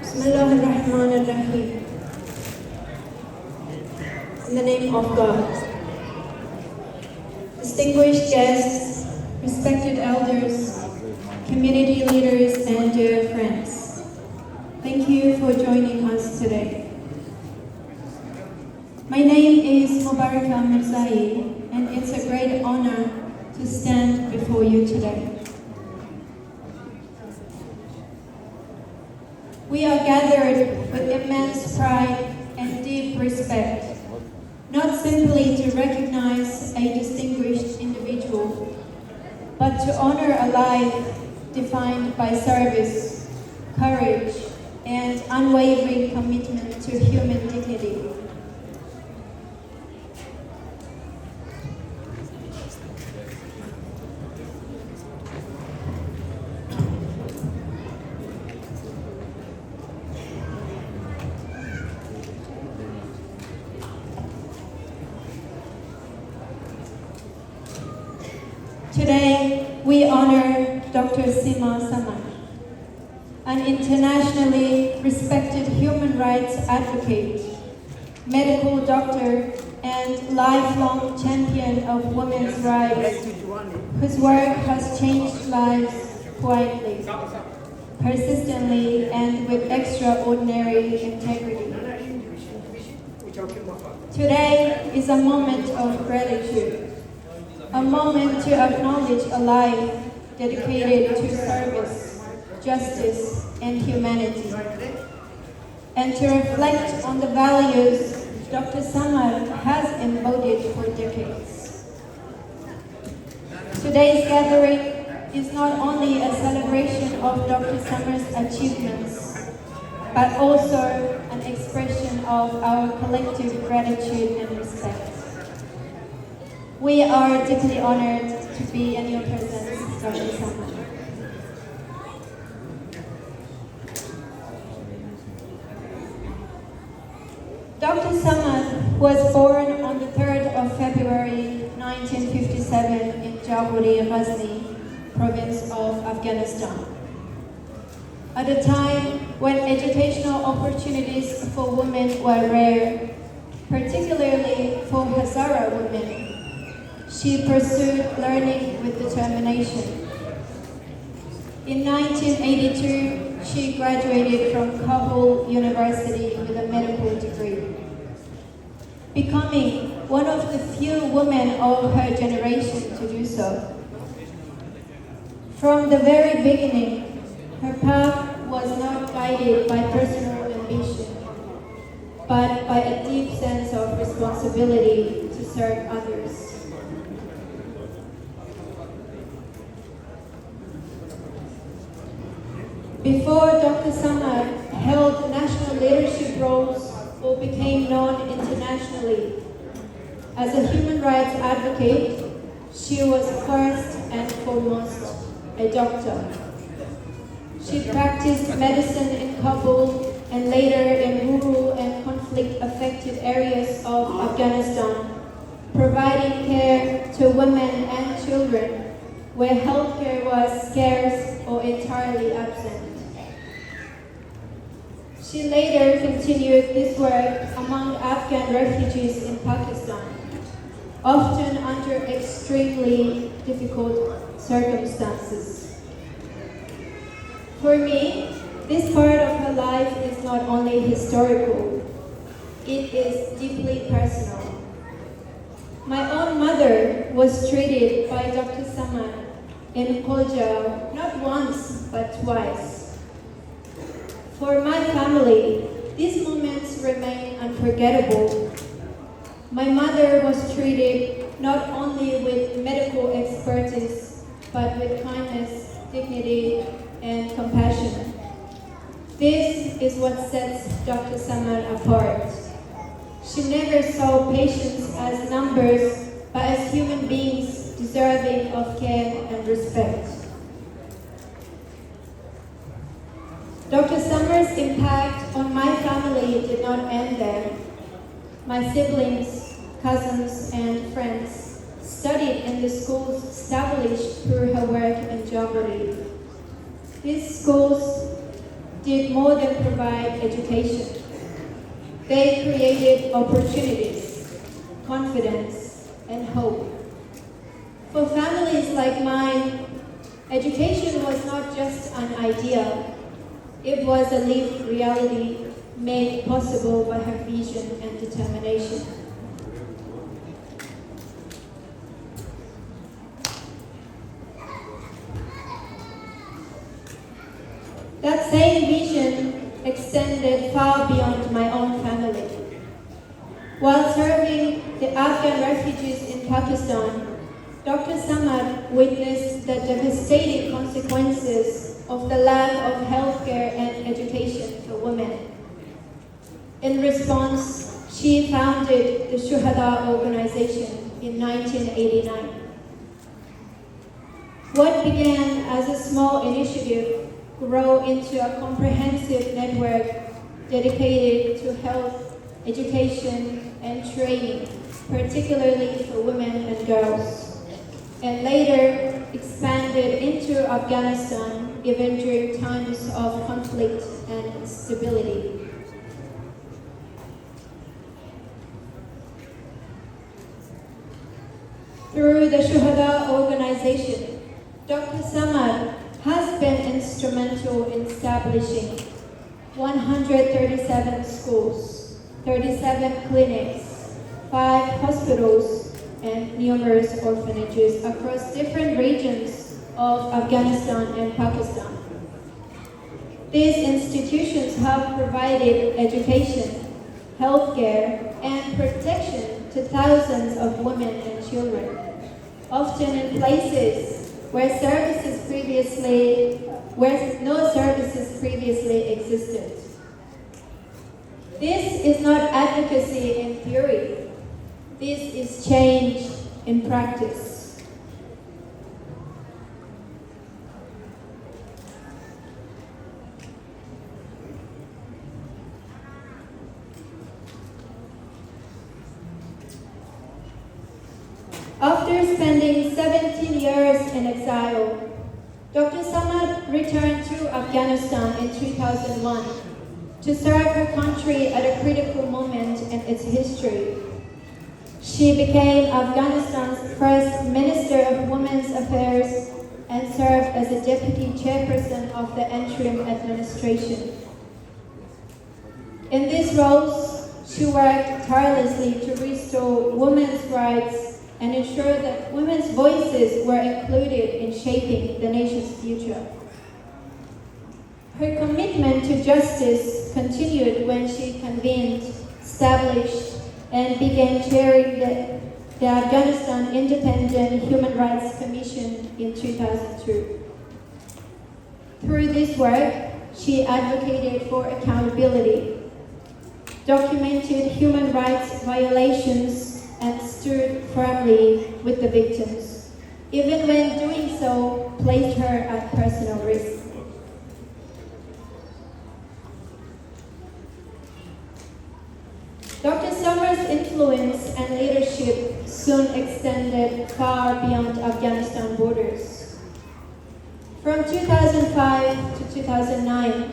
Bismillahirrahmanirrahim. In the name of God. Distinguished guests, respected elders, community leaders, and dear friends, thank you for joining us today. My name is Mobارکه میرزایی, and it's a great honor to stand before you today. We are gathered with immense pride and deep respect, not simply to recognize a distinguished individual, but to honor a life defined by service, courage, and unwavering commitment to human dignity. Today, we honor Dr. Sima, an internationally respected human rights advocate, medical doctor, and lifelong champion of women's rights, whose work has changed lives quietly, persistently, and with extraordinary integrity. Today is a moment of gratitude, a moment to acknowledge a life dedicated to service, justice, and humanity, and to reflect on the values Dr. Samar has embodied for decades. Today's gathering is not only a celebration of Dr. Samar's achievements, but also an expression of our collective gratitude and respect. We are deeply honored to be in your presence, Dr. Samar. Dr. Samar was born on the 3rd of February 1957 in Jawhari, Ghazni, province of Afghanistan. At a time when educational opportunities for women were rare, particularly for Hazara women, she pursued learning with determination. In 1982, she graduated from Kabul University with a medical degree, becoming one of the few women of her generation to do so. From the very beginning, her path was not guided by personal ambition, but by a deep sense of responsibility to serve others. Before Dr. Samar held national leadership roles or became known internationally, as a human rights advocate, she was first and foremost a doctor. She practiced medicine in Kabul and later in rural and conflict-affected areas of Afghanistan, providing care to women and children where healthcare was scarce or entirely absent. She later continued this work among Afghan refugees in Pakistan, often under extremely difficult circumstances. For me, this part of her life is not only historical, it is deeply personal. My own mother was treated by Dr. Samar in Kolja not once but twice. For my family, these moments remain unforgettable. My mother was treated not only with medical expertise, but with kindness, dignity, and compassion. This is what sets Dr. Samar apart. She never saw patients as numbers, but as human beings deserving of care and respect. Dr. Samar's impact on my family did not end there. My siblings, cousins, and friends studied in the schools established through her work in geography. These schools did more than provide education. They created opportunities, confidence, and hope. For families like mine, education was not just an idea. It was a lived reality made possible by her vision and determination. That same vision extended far beyond my own family. While serving the Afghan refugees in Pakistan, Dr. Samad witnessed the devastating consequences of the lack of healthcare and education for women. In response, she founded the Shuhada organization in 1989. What began as a small initiative grew into a comprehensive network dedicated to health, education, and training, particularly for women and girls, and later expanded into Afghanistan even during times of conflict and instability. Through the Shuhada organization, Dr. Samad has been instrumental in establishing 137 schools, 37 clinics, 5 hospitals, and numerous orphanages across different regions of Afghanistan and Pakistan. These institutions have provided education, healthcare, and protection to thousands of women and children, often in places where no services previously existed. This is not advocacy in theory. This is change in practice. After spending 17 years in exile, Dr. Samad returned to Afghanistan in 2001 to serve her country at a critical moment in its history. She became Afghanistan's first Minister of Women's Affairs and served as a Deputy Chairperson of the interim administration. In these roles, she worked tirelessly to restore women's rights and ensure that women's voices were included in shaping the nation's future. Her commitment to justice continued when she convened, established, and began chairing the Afghanistan Independent Human Rights Commission in 2002. Through this work, she advocated for accountability, documented human rights violations, and stood firmly with the victims, even when doing so placed her at personal risk. Dr. Samar's influence and leadership soon extended far beyond Afghanistan borders. From 2005 to 2009,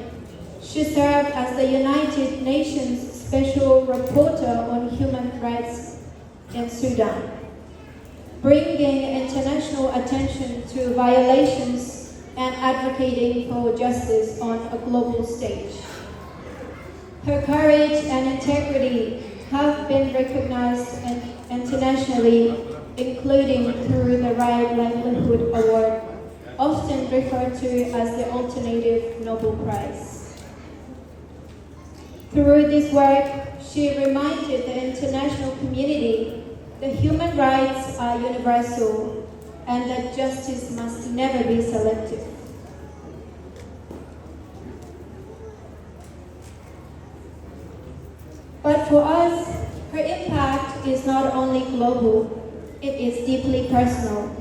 she served as the United Nations Special Reporter on Human Rights in Sudan, bringing international attention to violations and advocating for justice on a global stage. Her courage and integrity have been recognized internationally, including through the Right Livelihood Award, often referred to as the Alternative Nobel Prize. Through this work, she reminded the international community that human rights are universal and that justice must never be selective. But for us, her impact is not only global, it is deeply personal.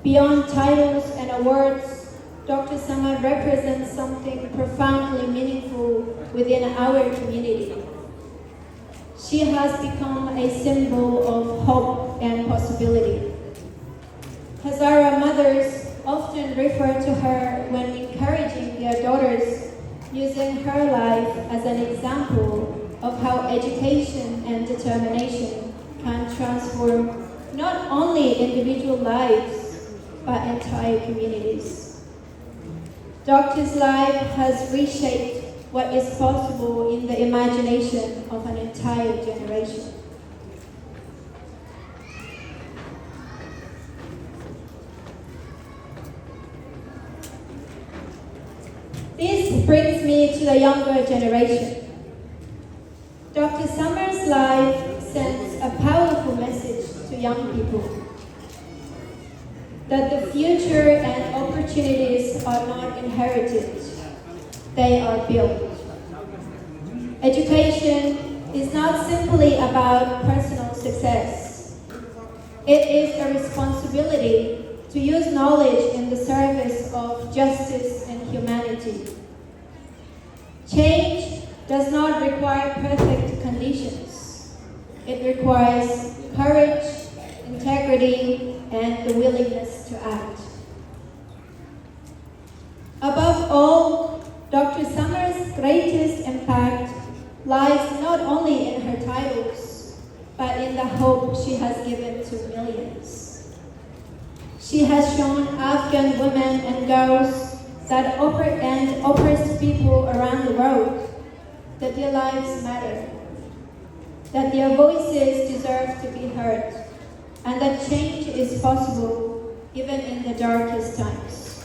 Beyond titles and awards, Dr. Samad represents something profoundly meaningful within our community. She has become a symbol of hope and possibility. Hazara mothers often refer to her when encouraging their daughters, using her life as an example of how education and determination can transform not only individual lives, but entire communities. Doctor's life has reshaped what is possible in the imagination of an entire generation. This brings me to the younger generation. Dr. Summer's life sends a powerful message to young people that the future and opportunities are not inherited, they are built. Education is not simply about personal success. It is a responsibility to use knowledge in the service of justice and humanity. Change does not require perfect conditions. It requires courage, integrity, and the willingness to act. Above all, Dr. Summer's greatest impact lies not only in her titles, but in the hope she has given to millions. She has shown Afghan women and girls that oppressed people around the world that their lives matter, that their voices deserve to be heard, and that change is possible even in the darkest times.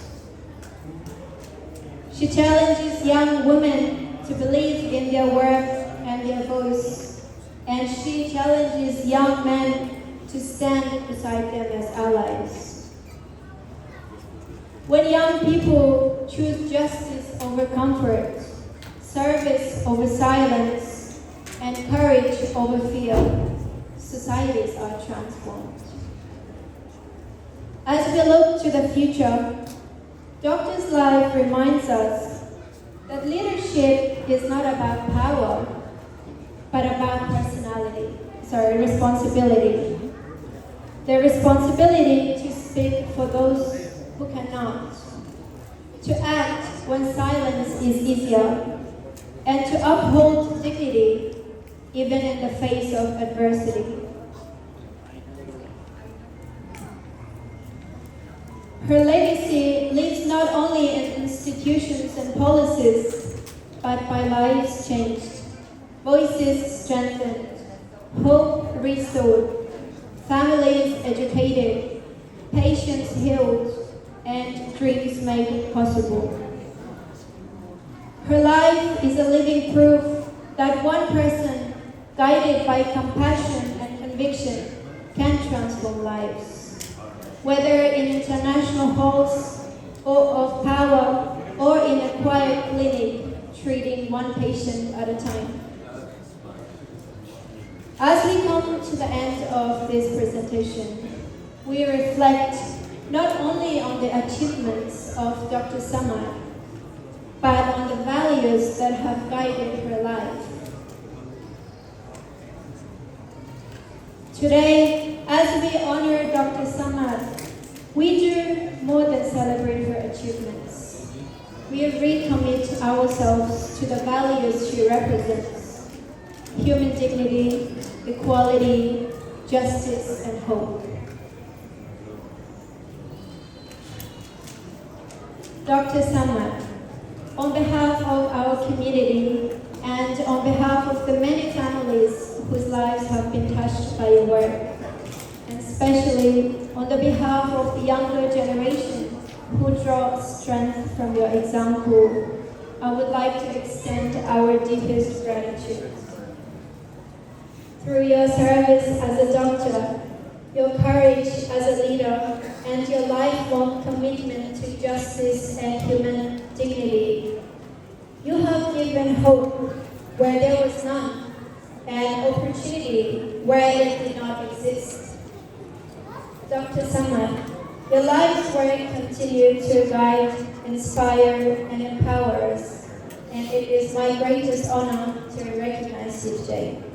She challenges young women to believe in their worth and their voice, and she challenges young men to stand beside them as allies. When young people choose justice over comfort, service over silence, and courage over fear, societies are transformed. As we look to the future, Doctor's life reminds us that leadership is not about power, but about responsibility. The responsibility to speak for those who cannot, to act when silence is easier, and to uphold dignity even in the face of adversity. Her legacy lives not only in institutions and policies, but by lives changed, voices strengthened, hope restored, families educated, patients healed, and dreams made possible. Her life is a living proof that one person, guided by compassion and conviction, can transform lives, whether in international halls or of power or in a quiet clinic treating one patient at a time. As we come to the end of this presentation, we reflect not only on the achievements of Dr. Samad, but on the values that have guided her life. Today, as we honor Dr. Samad, we do more than celebrate her achievements. We recommit ourselves to the values she represents: human dignity, equality, justice, and hope. Dr. Samad, on behalf of our community and on behalf of the many families whose lives have been touched by your work, and especially on the behalf of the younger generation who draw strength from your example, I would like to extend our deepest gratitude. Through your service as a doctor, your courage as a leader, and your lifelong commitment to justice and human dignity, you have given hope where there was none, and opportunity where it did not exist. Dr. Samad, your life's work continues to guide, inspire, and empower us, and it is my greatest honor to recognize you today.